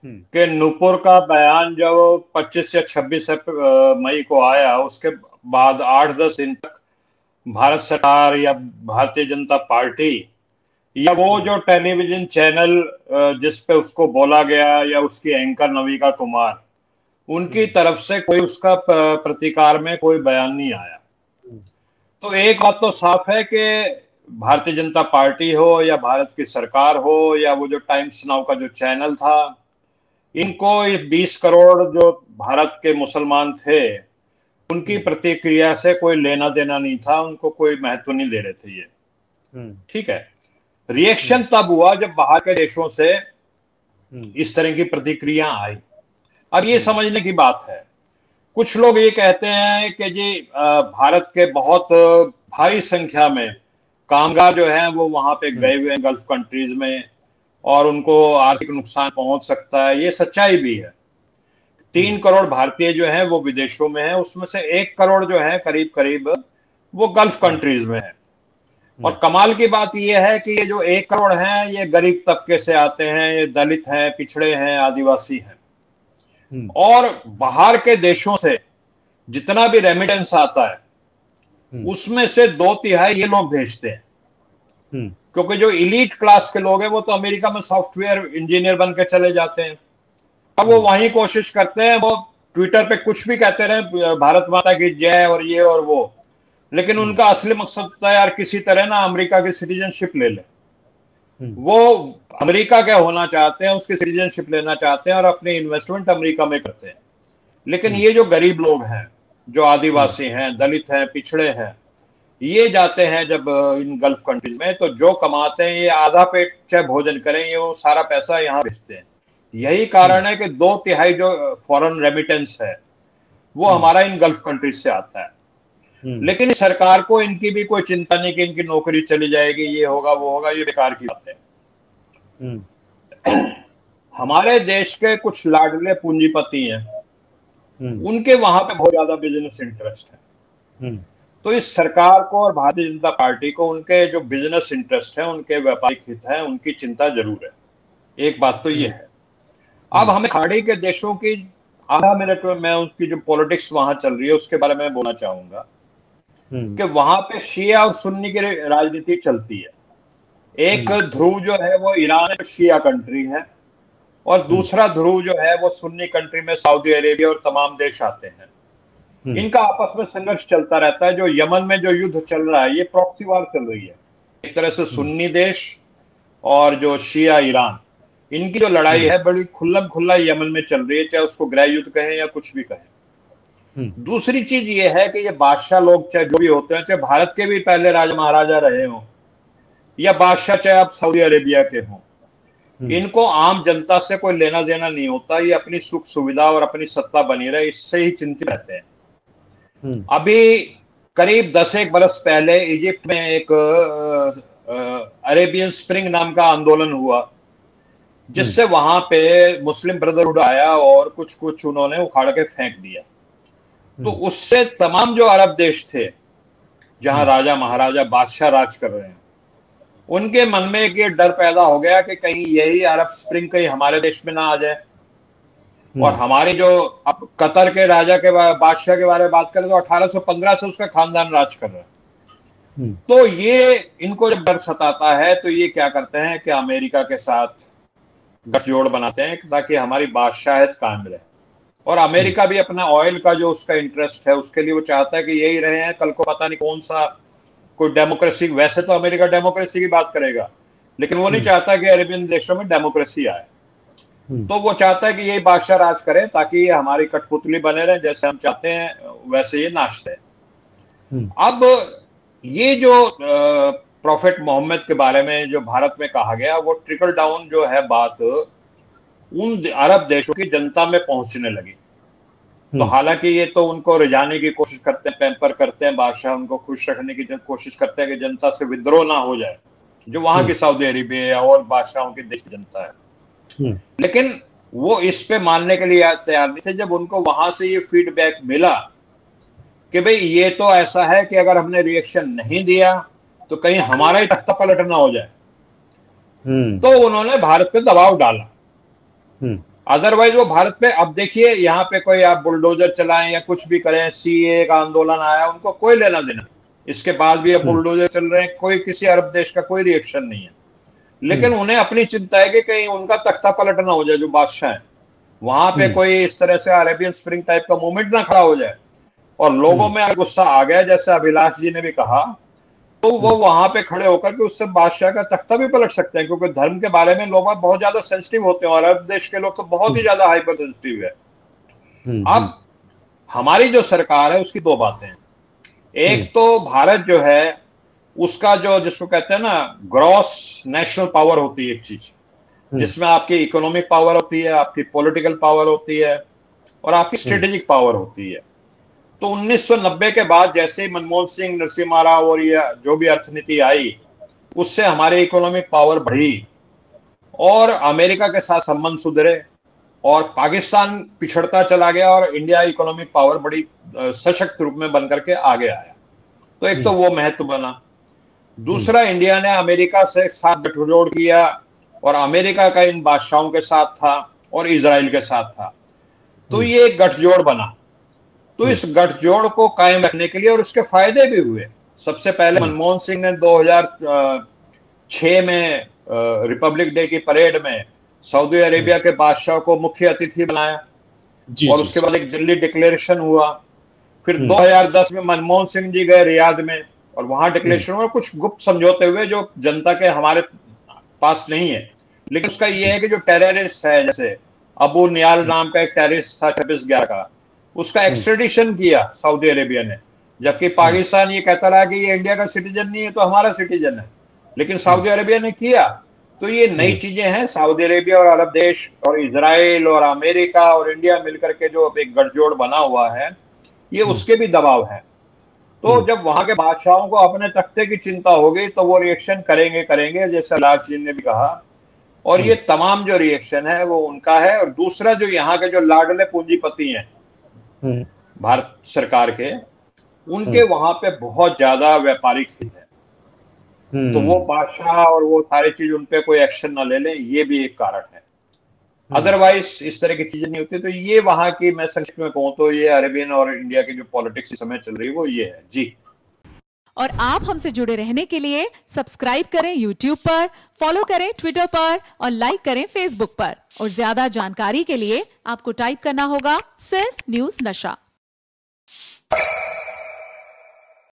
कि नूपुर का बयान जब 25 या 26 मई को आया, उसके बाद 8-10 दिन तक भारत सरकार या भारतीय जनता पार्टी या वो जो टेलीविजन चैनल जिस पे उसको बोला गया या उसकी एंकर नविका कुमार, उनकी तरफ से कोई उसका प्रतिकार में कोई बयान नहीं आया। तो एक बात तो साफ है कि भारतीय जनता पार्टी हो या भारत की सरकार हो या वो जो टाइम्स नाउ का जो चैनल था, इनको 20 करोड़ जो भारत के मुसलमान थे उनकी प्रतिक्रिया से कोई लेना देना नहीं था, उनको कोई महत्व नहीं दे रहे थे ये। ठीक है, रिएक्शन तब हुआ जब बाहर के देशों से इस तरह की प्रतिक्रिया आई। अब ये समझने की बात है, कुछ लोग ये कहते हैं कि जी भारत के बहुत भारी संख्या में कामगार जो हैं वो वहां पे गए हुए हैं गल्फ कंट्रीज में और उनको आर्थिक नुकसान पहुंच सकता है। ये सच्चाई भी है। 3 करोड़ भारतीय जो हैं वो विदेशों में हैं, उसमें से 1 करोड़ जो है करीब करीब वो गल्फ कंट्रीज में है। और कमाल की बात यह है कि ये जो 1 करोड़ हैं ये गरीब तबके से आते हैं, ये दलित हैं, पिछड़े हैं, आदिवासी हैं। और बाहर के देशों से जितना भी रेमिटेंस आता है उसमें से 2/3 ये लोग भेजते हैं, क्योंकि जो इलीट क्लास के लोग हैं वो तो अमेरिका में सॉफ्टवेयर इंजीनियर बन के चले जाते हैं। अब वो वहीं कोशिश करते हैं, वो ट्विटर पे कुछ भी कहते रहे, भारत माता की जय और ये और वो, लेकिन उनका असली मकसद होता है यार किसी तरह ना अमेरिका की सिटीजनशिप ले ले। वो अमेरिका क्या होना चाहते हैं, उसकी सिटीजनशिप लेना चाहते हैं और अपनी इन्वेस्टमेंट अमेरिका में करते हैं। लेकिन ये जो गरीब लोग हैं, जो आदिवासी हैं, दलित हैं, पिछड़े हैं, ये जाते हैं जब इन गल्फ कंट्रीज में, तो जो कमाते हैं ये आधा पेट चाहे भोजन करें, ये वो सारा पैसा यहाँ भेजते हैं। यही कारण है कि 2/3 जो फॉरेन रेमिटेंस है वो हमारा इन गल्फ कंट्रीज से आता है। लेकिन सरकार को इनकी भी कोई चिंता नहीं कि इनकी नौकरी चली जाएगी, ये होगा वो होगा, ये बेकार की बात है। हमारे देश के कुछ लाडले पूंजीपति हैं, उनके वहां पे बहुत ज्यादा बिजनेस इंटरेस्ट है। तो इस सरकार को और भारतीय जनता पार्टी को उनके जो बिजनेस इंटरेस्ट है, उनके व्यापारिक हित है, उनकी चिंता जरूर है। एक बात तो ये है। अब हमें खाड़ी के देशों की आधा मिनट में मैं उसकी जो पॉलिटिक्स वहां चल रही है उसके बारे में बोलना चाहूंगा कि वहां पे शिया और सुन्नी की राजनीति चलती है। एक ध्रुव जो है वो ईरान शिया कंट्री है और दूसरा ध्रुव जो है वो सुन्नी कंट्री में सऊदी अरेबिया और तमाम देश आते हैं। इनका आपस में संघर्ष चलता रहता है। जो यमन में जो युद्ध चल रहा है ये प्रॉक्सी वार चल रही है, एक तरह से सुन्नी देश और जो शिया ईरान, इनकी जो लड़ाई है बड़ी खुल्लम खुल्ला यमन में चल रही है, चाहे उसको गृह युद्ध कहें या कुछ भी कहें। दूसरी चीज ये है कि ये बादशाह लोग चाहे जो भी होते हैं, चाहे भारत के भी पहले राजा महाराजा रहे हों या बादशाह चाहे आप सऊदी अरेबिया के हों, इनको आम जनता से कोई लेना देना नहीं होता। ये अपनी सुख सुविधा और अपनी सत्ता बनी रहे इससे ही चिंतित रहते हैं। अभी करीब 10 बरस पहले इजिप्ट में एक अरेबियन स्प्रिंग नाम का आंदोलन हुआ, जिससे वहां पे मुस्लिम ब्रदरहुड आया और कुछ कुछ उन्होंने उखाड़ के फेंक दिया। तो उससे तमाम जो अरब देश थे जहां राजा महाराजा बादशाह राज कर रहे हैं, उनके मन में एक ये डर पैदा हो गया कि कहीं यही अरब स्प्रिंग कहीं हमारे देश में ना आ जाए। और हमारी जो अब कतर के राजा के बादशाह के बारे में बात करें तो 1815 से उसका खानदान राज कर रहा है। तो ये इनको जब डर सताता है तो ये क्या करते हैं कि अमेरिका के साथ गठजोड़ बनाते हैं ताकि हमारी बादशाहत कायम रहे। और अमेरिका भी अपना ऑयल का जो उसका इंटरेस्ट है उसके लिए वो चाहता है कि यही रहे हैं, कल को पता नहीं कौन सा कोई डेमोक्रेसी, वैसे तो अमेरिका डेमोक्रेसी की बात करेगा लेकिन वो नहीं चाहता कि अरेबियन देशों में डेमोक्रेसी आए। तो वो चाहता है कि यही बादशाह राज करें ताकि ये हमारी कठपुतली बने रहे, जैसे हम चाहते हैं वैसे ये नाचते हैं। अब ये जो प्रॉफेट मोहम्मद के बारे में जो भारत में कहा गया वो ट्रिकल डाउन जो है बात उन अरब देशों की जनता में पहुंचने लगी। तो हालांकि ये तो उनको रिझाने की कोशिश करते हैं, पैम्पर करते हैं, बादशाह उनको खुश रखने की कोशिश करते हैं कि जनता से विद्रोह ना हो जाए, जो वहां की सऊदी अरेबिया और बादशाहों की देश जनता है। लेकिन वो इस पे मानने के लिए तैयार नहीं थे जब उनको वहां से ये फीडबैक मिला कि भाई ये तो ऐसा है कि अगर हमने रिएक्शन नहीं दिया तो कहीं हमारा ही तख्ता पलट ना हो जाए। तो उन्होंने भारत पे दबाव डाला अदरवाइज वो भारत पे, अब देखिए यहाँ पे कोई आप बुलडोजर चलाएं या कुछ भी करें, सीए का आंदोलन आया, उनको कोई लेना देना, इसके बाद भी अब बुलडोजर चल रहे हैं, कोई किसी अरब देश का कोई रिएक्शन नहीं है। लेकिन उन्हें अपनी चिंता है कि कहीं उनका तख्ता पलट ना हो जाए, जो बादशाह है वहां पे कोई इस तरह से अरेबियन स्प्रिंग टाइप का मूवमेंट ना खड़ा हो जाए, और लोगों में अगर गुस्सा आ गया, जैसे अभिलाष जी ने भी कहा, तो वो वहां पे खड़े होकर के उससे बादशाह का तख्ता भी पलट सकते हैं, क्योंकि धर्म के बारे में लोग बहुत ज्यादा सेंसिटिव होते हैं, और अरब देश के लोग तो बहुत ही ज्यादा हाइपर सेंसिटिव है। अब हमारी जो सरकार है उसकी दो बातें हैं। एक तो भारत जो है उसका जो, जिसको कहते हैं ना ग्रॉस नेशनल पावर होती है एक चीज, जिसमें आपकी इकोनॉमिक पावर होती है, आपकी पॉलिटिकल पावर होती है, और आपकी स्ट्रेटेजिक पावर होती है। तो 1990 के बाद जैसे ही मनमोहन सिंह, नरसिम्हा राव और ये जो भी अर्थनीति आई, उससे हमारी इकोनॉमिक पावर बढ़ी और अमेरिका के साथ संबंध सुधरे, और पाकिस्तान पिछड़ता चला गया और इंडिया इकोनॉमिक पावर बड़ी सशक्त रूप में बनकर के आगे आया। तो एक तो वो महत्व बना। दूसरा, इंडिया ने अमेरिका से साथ गठजोड़ किया, और अमेरिका का इन बादशाहों के साथ था और इजराइल के साथ था, तो ये एक गठजोड़ बना। तो इस गठजोड़ को कायम रखने के लिए, और इसके फायदे भी हुए। सबसे पहले मनमोहन सिंह ने 2006 में रिपब्लिक डे की परेड में सऊदी अरेबिया के बादशाह को मुख्य अतिथि बनाया, और उसके बाद एक दिल्ली डिक्लेरेशन हुआ। फिर 2010 में मनमोहन सिंह जी गए रियाद में, और वहां डिक्लेरेशन हुआ, कुछ गुप्त समझौते हुए जो जनता के हमारे पास नहीं है। लेकिन उसका यह है कि जो टेररिस्ट है, जैसे अबू नियाल नाम का एक टेररिस्ट था 26/11 का, उसका एक्सट्रेडिशन किया सऊदी अरेबिया ने, जबकि पाकिस्तान ये कहता रहा कि ये इंडिया का सिटीजन नहीं है तो हमारा सिटीजन है, लेकिन सऊदी अरेबिया ने किया। तो ये नई चीजें हैं। सऊदी अरेबिया और अरब देश और इजराइल और अमेरिका और इंडिया मिलकर के जो एक गठजोड़ बना हुआ है, ये उसके भी दबाव है। तो जब वहां के बादशाहों को अपने तख्ते की चिंता होगी तो वो रिएक्शन करेंगे, जैसे लाल जी ने भी कहा, और ये तमाम जो रिएक्शन है वो उनका है। और दूसरा, जो यहाँ के जो लाडले पूंजीपति हैं भारत सरकार के, उनके वहां पे बहुत ज्यादा व्यापारिक हित है, तो वो बादशाह और वो सारी चीज उनपे कोई एक्शन ना ले लें, ये भी एक कारण है। अदरवाइज इस तरह की चीजें नहीं होती। तो ये वहां की, मैं संक्षिप्त में कहूँ तो ये अरेबियन और इंडिया की जो पॉलिटिक्स इस समय चल रही है वो ये है जी। और आप हमसे जुड़े रहने के लिए सब्सक्राइब करें YouTube पर, फॉलो करें ट्विटर पर और लाइक करें Facebook पर। और ज्यादा जानकारी के लिए आपको टाइप करना होगा सिर्फ न्यूज़ नशा।